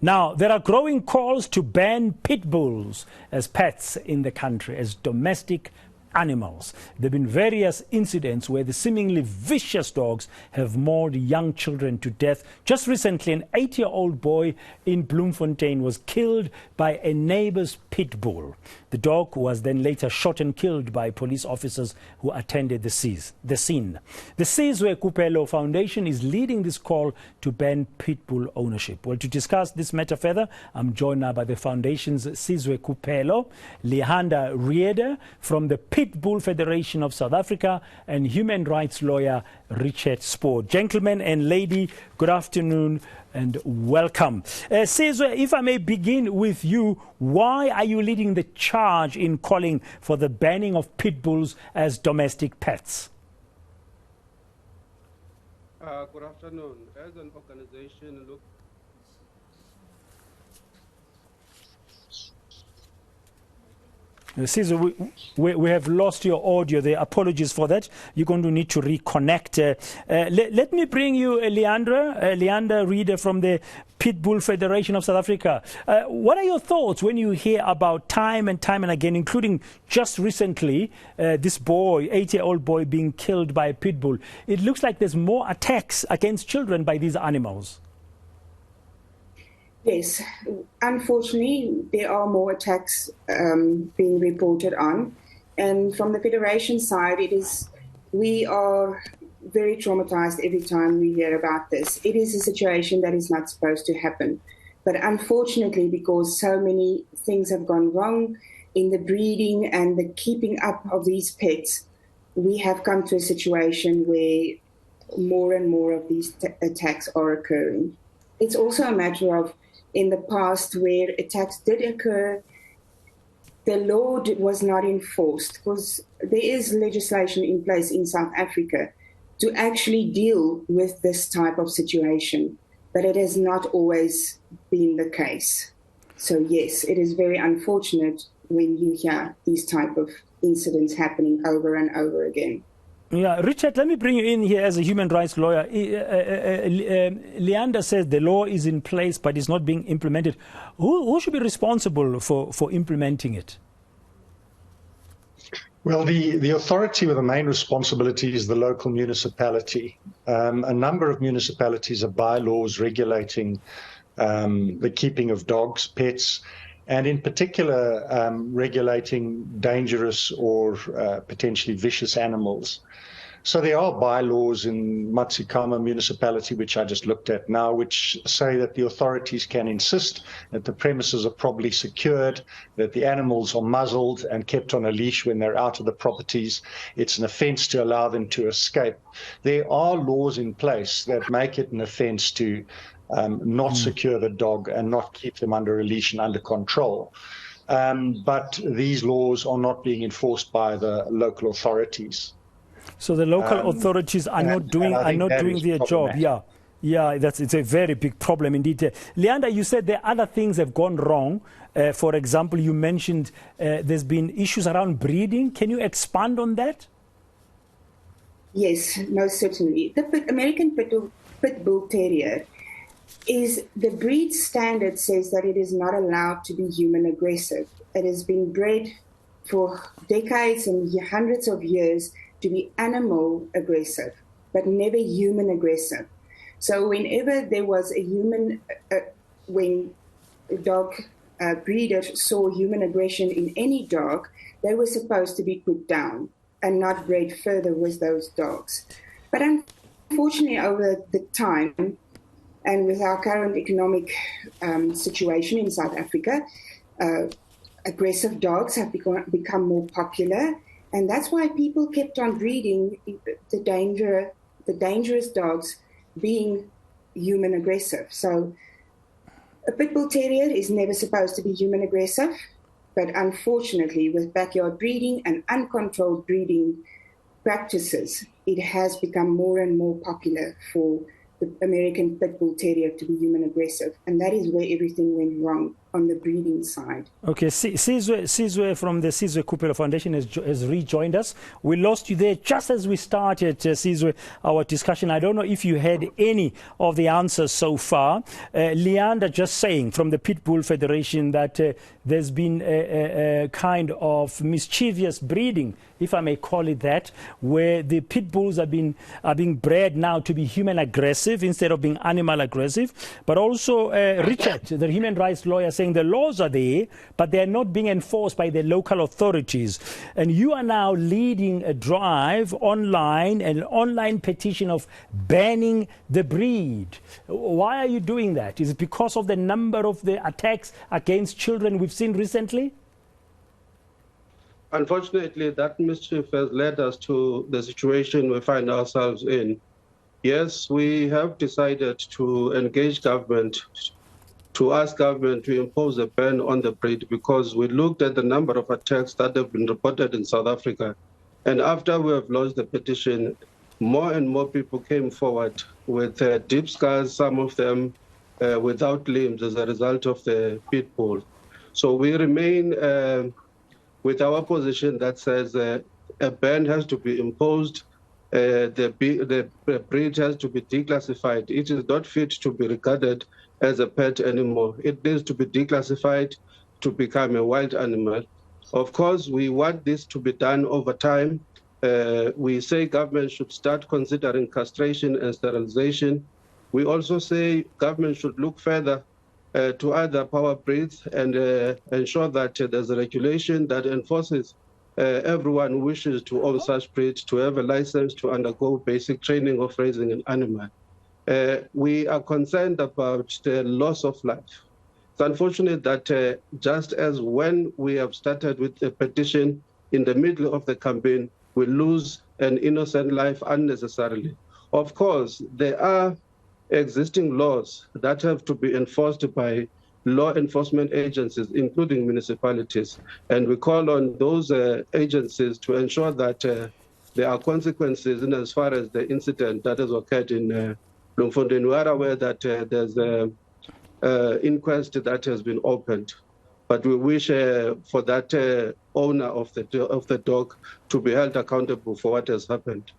Now, there are growing calls to ban pit bulls as pets in the country, as domestic animals. There have been various incidents where the seemingly vicious dogs have mauled young children to death. Just recently, an 8-year-old boy in Bloemfontein was killed by a neighbor's pit bull. The dog was then later shot and killed by police officers who attended the scene. The Sizwe Kupalo Foundation is leading this call to ban pit bull ownership. Well, to discuss this matter further, I'm joined now by the foundation's Sizwe Kupalo, Lehanda Rheeder from the Pitbull Federation of South Africa, and human rights lawyer Richard Spoor. Gentlemen and lady, good afternoon and welcome. Sizwe, if I may begin with you, why are you leading the charge in calling for the banning of pit bulls as domestic pets? Good afternoon. As an organization, Sizwe, we have lost your audio there. Apologies for that. You're going to need to reconnect. Let me bring you Lehanda Rheeder from the Pitbull Federation of South Africa. What are your thoughts when you hear about time and again, including just recently, this boy, 8-year-old boy being killed by a pit bull? It looks like there's more attacks against children by these animals. Yes, unfortunately, there are more attacks being reported on. And from the Federation side, we are very traumatized every time we hear about this. It is a situation that is not supposed to happen. But unfortunately, because so many things have gone wrong in the breeding and the keeping up of these pets, we have come to a situation where more and more of these attacks are occurring. It's also a matter of, in the past, where attacks did occur, the law was not enforced, because there is legislation in place in South Africa to actually deal with this type of situation, but it has not always been the case. So yes, it is very unfortunate when you hear these type of incidents happening over and over again. Yeah, Richard, let me bring you in here as a human rights lawyer. Lehanda says the law is in place, but it's not being implemented. Who should be responsible for implementing it? Well, the authority with the main responsibility is the local municipality. A number of municipalities have bylaws regulating the keeping of dogs, pets, and in particular regulating dangerous or potentially vicious animals. So there are bylaws in Matsikama municipality, which I just looked at now, which say that the authorities can insist that the premises are properly secured, that the animals are muzzled and kept on a leash when they're out of the properties. It's an offence to allow them to escape. There are laws in place that make it an offence to not secure the dog and not keep them under a leash and under control. But these laws are not being enforced by the local authorities. So the local authorities are not doing their job. Yeah, it's a very big problem indeed. Lehanda, you said there are other things have gone wrong. For example, you mentioned there's been issues around breeding. Can you expand on that? Yes, most certainly. The American Pitbull Terrier is, the breed standard says that it is not allowed to be human aggressive. It has been bred for decades and hundreds of years to be animal aggressive, but never human aggressive. So whenever there was a human, when a dog breeder saw human aggression in any dog, they were supposed to be put down and not bred further with those dogs. But unfortunately, over the time, and with our current economic situation in South Africa, aggressive dogs have become more popular. And that's why people kept on breeding the dangerous dogs being human aggressive. So a pit bull terrier is never supposed to be human aggressive, but unfortunately with backyard breeding and uncontrolled breeding practices, it has become more and more popular for the American Pitbull Terrier to be human aggressive. And that is where everything went wrong on the breeding side. Okay, Sizwe from the Sizwe Kupalo Foundation has rejoined us. We lost you there just as we started, Sizwe, our discussion. I don't know if you had any of the answers so far. Lehanda just saying from the Pitbull Federation that there's been a kind of mischievous breeding, if I may call it that, where the pit bulls are being bred now to be human aggressive instead of being animal aggressive. But also Richard, the human rights lawyer, saying the laws are there, but they're not being enforced by the local authorities. And you are now leading a drive online, an online petition of banning the breed. Why are you doing that? Is it because of the number of the attacks against children we've seen recently? Unfortunately, that mischief has led us to the situation we find ourselves in. Yes, we have decided to engage government, to ask government to impose a ban on the breed, because we looked at the number of attacks that have been reported in South Africa. And after we have launched the petition, more and more people came forward with deep scars, some of them without limbs as a result of the pit bull. So we remain with our position that says a ban has to be imposed, the breed has to be declassified. It is not fit to be regarded as a pet anymore. It needs to be declassified to become a wild animal. Of course, we want this to be done over time. We say government should start considering castration and sterilization. We also say government should look further to other power breeds and ensure that there's a regulation that enforces everyone who wishes to own such breeds to have a license to undergo basic training of raising an animal. We are concerned about the loss of life. It's unfortunate that just as when we have started with the petition in the middle of the campaign, we lose an innocent life unnecessarily. Of course, there are existing laws that have to be enforced by law enforcement agencies, including municipalities. And we call on those agencies to ensure that there are consequences in as far as the incident that has occurred in Bloemfontein. We are aware that there's an inquest that has been opened, but we wish for that owner of the dog to be held accountable for what has happened.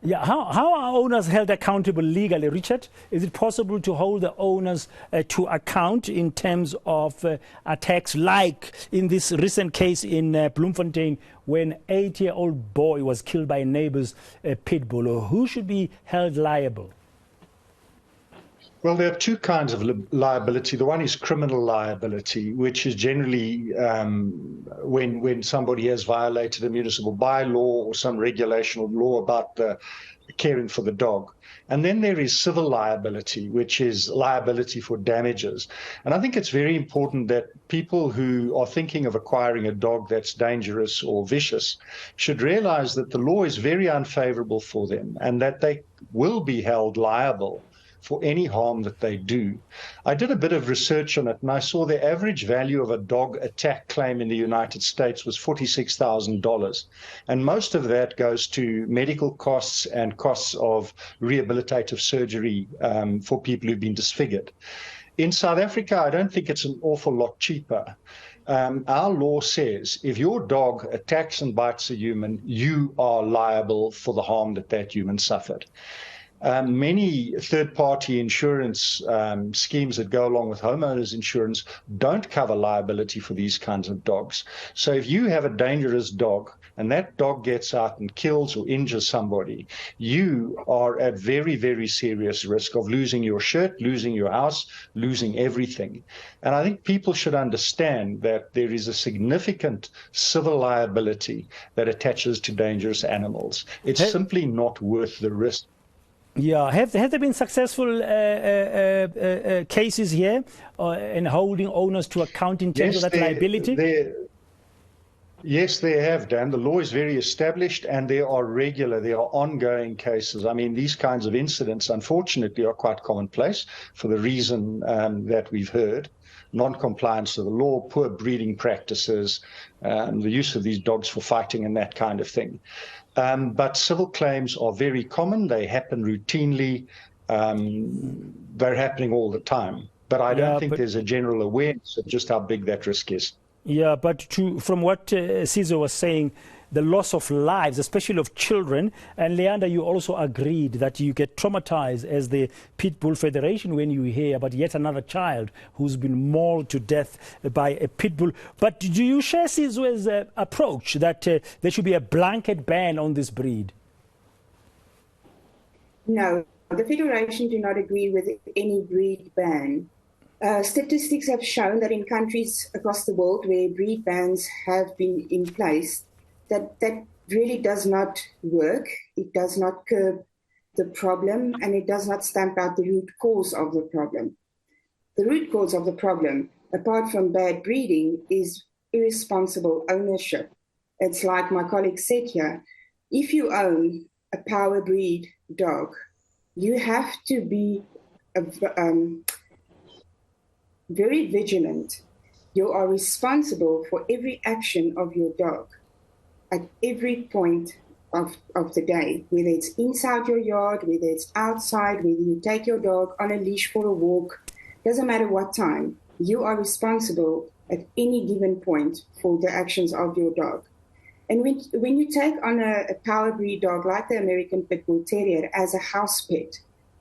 Yeah, how are owners held accountable legally, Richard? Is it possible to hold the owners to account in terms of attacks like in this recent case in Bloemfontein when an 8-year-old boy was killed by a neighbor's pit bull? Or who should be held liable? Well, there are two kinds of liability. The one is criminal liability, which is generally when somebody has violated a municipal bylaw or some regulation or law about caring for the dog. And then there is civil liability, which is liability for damages. And I think it's very important that people who are thinking of acquiring a dog that's dangerous or vicious should realize that the law is very unfavorable for them and that they will be held liable for any harm that they do. I did a bit of research on it, and I saw the average value of a dog attack claim in the United States was $46,000. And most of that goes to medical costs and costs of rehabilitative surgery for people who've been disfigured. In South Africa, I don't think it's an awful lot cheaper. Our law says if your dog attacks and bites a human, you are liable for the harm that that human suffered. Many third-party insurance schemes that go along with homeowners insurance don't cover liability for these kinds of dogs. So if you have a dangerous dog and that dog gets out and kills or injures somebody, you are at very, very serious risk of losing your shirt, losing your house, losing everything. And I think people should understand that there is a significant civil liability that attaches to dangerous animals. It's simply not worth the risk. Yeah, have there been successful cases here in holding owners to account in terms of that liability? Yes, they have, Dan. The law is very established and there are ongoing cases. I mean, these kinds of incidents, unfortunately, are quite commonplace for the reason that we've heard. Non-compliance to the law, poor breeding practices, the use of these dogs for fighting and that kind of thing. But civil claims are very common. They happen routinely. they're happening all the time. But I don't think there's a general awareness of just how big that risk is. Yeah, but from what Sizwe was saying, the loss of lives, especially of children, and Lehanda, you also agreed that you get traumatized as the Pitbull Federation when you hear about yet another child who's been mauled to death by a pitbull. But do you share Sizwe's approach that there should be a blanket ban on this breed? No, the Federation do not agree with any breed ban. Statistics have shown that in countries across the world where breed bans have been in place, that really does not work. It does not curb the problem, and it does not stamp out the root cause of the problem. The root cause of the problem, apart from bad breeding, is irresponsible ownership. It's like my colleague said here, if you own a power breed dog, you have to be very vigilant. You are responsible for every action of your dog at every point of the day, whether it's inside your yard, whether it's outside, whether you take your dog on a leash for a walk, doesn't matter what time, you are responsible at any given point for the actions of your dog. And when you take on a power breed dog like the American Pitbull Terrier as a house pet,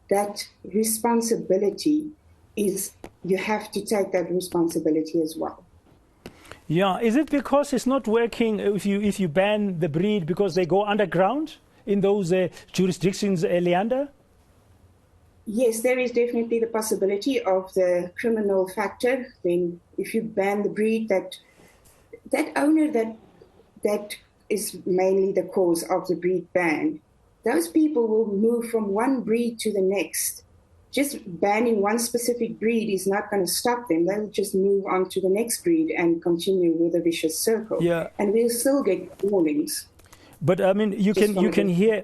that responsibility is, you have to take that responsibility as well. Yeah, is it because it's not working if you ban the breed because they go underground in those jurisdictions, Lehanda? Yes, there is definitely the possibility of the criminal factor. Then if you ban the breed, that owner that is mainly the cause of the breed ban, those people will move from one breed to the next. Just banning one specific breed is not going to stop them. They'll just move on to the next breed and continue with a vicious circle. Yeah. And we'll still get warnings. But I mean, you can hear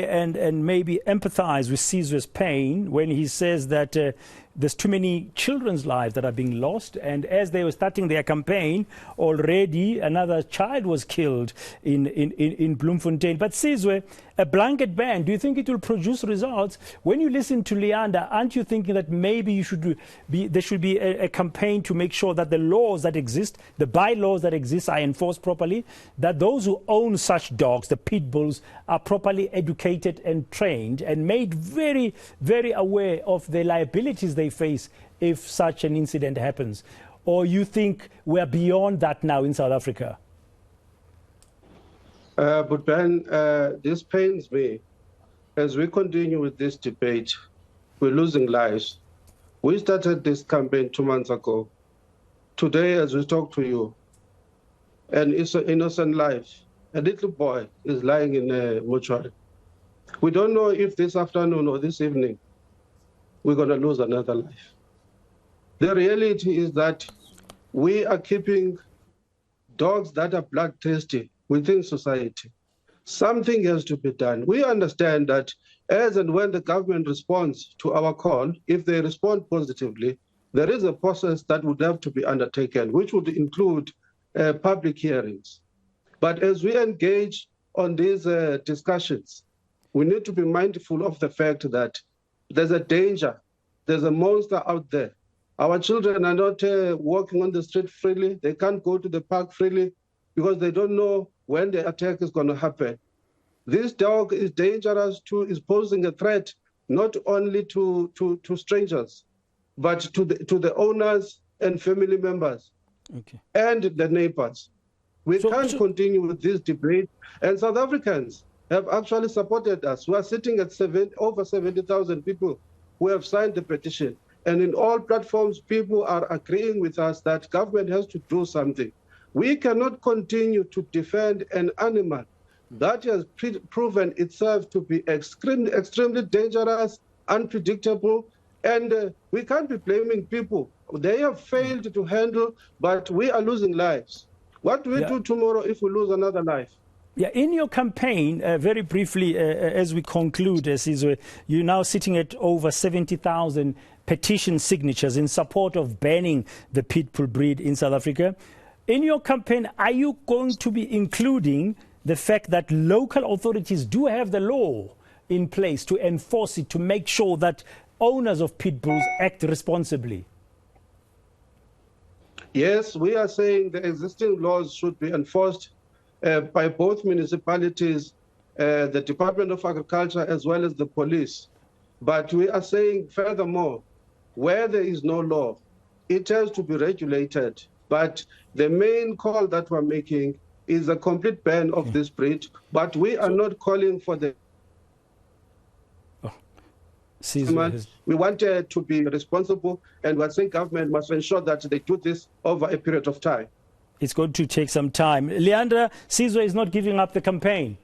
and maybe empathize with Sizwe's pain when he says that there's too many children's lives that are being lost, and as they were starting their campaign, already another child was killed in Bloemfontein. But Sizwe, a blanket ban, do you think it will produce results? When you listen to Lehanda, aren't you thinking that maybe there should be a campaign to make sure that the laws that exist, the bylaws that exist, are enforced properly, that those who own such dogs, the pit bulls, are properly educated and trained and made very, very aware of the liabilities they face if such an incident happens? Or you think we're beyond that now in South Africa? But Ben, this pains me. As we continue with this debate, we're losing lives. We started this campaign 2 months ago. Today, as we talk to you, and it's an innocent life. A little boy is lying in a mortuary. We don't know if this afternoon or this evening we're going to lose another life. The reality is that we are keeping dogs that are bloodthirsty within society. Something has to be done. We understand that as and when the government responds to our call, if they respond positively, there is a process that would have to be undertaken, which would include public hearings. But as we engage on these discussions, we need to be mindful of the fact that there's a danger, there's a monster out there. Our children are not walking on the street freely. They can't go to the park freely because they don't know when the attack is going to happen. This dog is dangerous is posing a threat not only to strangers, but to the owners and family members, okay, and the neighbors. We can't continue with this debate. And South Africans have actually supported us. We are sitting at over 70,000 people who have signed the petition. And in all platforms, people are agreeing with us that government has to do something. We cannot continue to defend an animal that has proven itself to be extremely dangerous, unpredictable, and we can't be blaming people. They have failed to handle, but we are losing lives. What do we do tomorrow if we lose another life? Yeah, in your campaign, very briefly, as we conclude, Sizwe, you're now sitting at over 70,000 petition signatures in support of banning the Pitbull breed in South Africa. In your campaign, are you going to be including the fact that local authorities do have the law in place to enforce it, to make sure that owners of pit bulls act responsibly? Yes, we are saying the existing laws should be enforced by both municipalities, the Department of Agriculture, as well as the police. But we are saying furthermore, where there is no law, it has to be regulated. But the main call that we're making is a complete ban of this breed. But we are not calling for the... We want to be responsible, and we're saying government must ensure that they do this over a period of time. It's going to take some time. Lehanda, Sizwe is not giving up the campaign.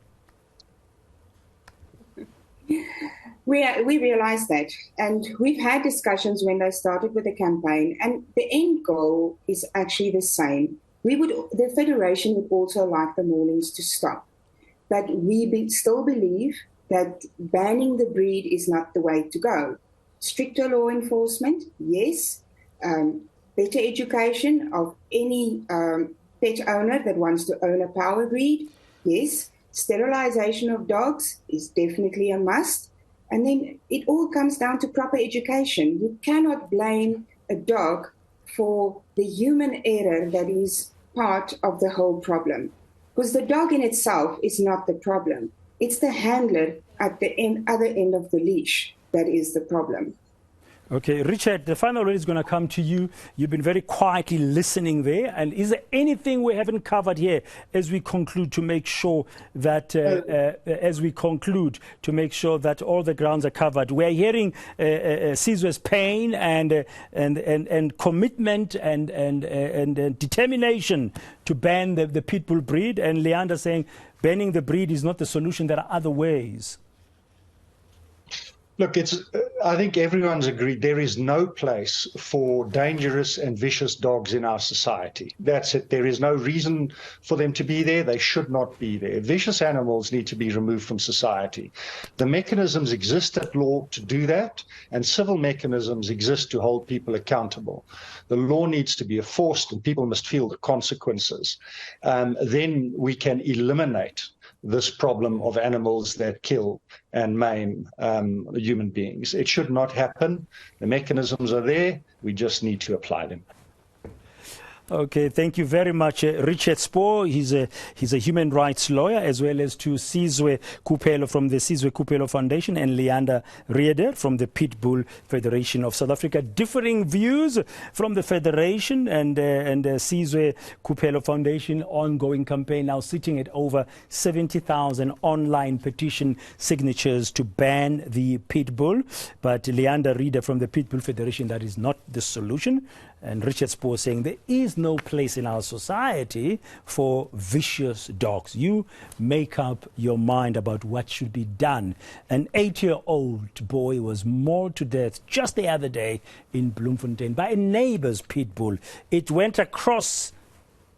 We realize that, and we've had discussions when they started with the campaign, and the end goal is actually the same. The Federation would also like the maulings to stop, but we still believe that banning the breed is not the way to go. Stricter law enforcement, yes. Better education of any pet owner that wants to own a power breed, yes. Sterilization of dogs is definitely a must. And then it all comes down to proper education. You cannot blame a dog for the human error that is part of the whole problem. Because the dog in itself is not the problem. It's the handler at the other end of the leash that is the problem. Okay, Richard, the final word is going to come to you. You've been very quietly listening there. And is there anything we haven't covered here as we conclude to make sure that all the grounds are covered? We're hearing Sizwe's pain and commitment and determination to ban the Pitbull breed, and Lehanda saying banning the breed is not the solution. There are other ways. Look, I think everyone's agreed there is no place for dangerous and vicious dogs in our society. That's it. There is no reason for them to be there. They should not be there. Vicious animals need to be removed from society. The mechanisms exist at law to do that, and civil mechanisms exist to hold people accountable. The law needs to be enforced, and people must feel the consequences. Then we can eliminate this problem of animals that kill and maim human beings. It should not happen. The mechanisms are there. We just need to apply them. Okay, thank you very much, Richard Spoor. He's a human rights lawyer, as well as to Sizwe Kupalo from the Sizwe Kupalo Foundation and Lehanda Rheeder from the Pitbull Federation of South Africa. Differing views from the Federation and Sizwe Kupalo Foundation ongoing campaign now sitting at over 70,000 online petition signatures to ban the Pitbull. But Lehanda Rheeder from the Pitbull Federation, that is not the solution. And Richard Spoor saying there is no place in our society for vicious dogs. You make up your mind about what should be done. An 8-year-old boy was mauled to death just the other day in Bloemfontein by a neighbor's pit bull. It went across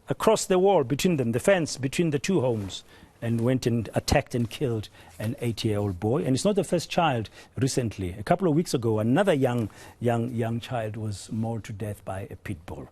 the wall between them, the fence between the two homes, and went and attacked and killed an 8-year-old boy. And it's not the first child recently. A couple of weeks ago, another young child was mauled to death by a pit bull.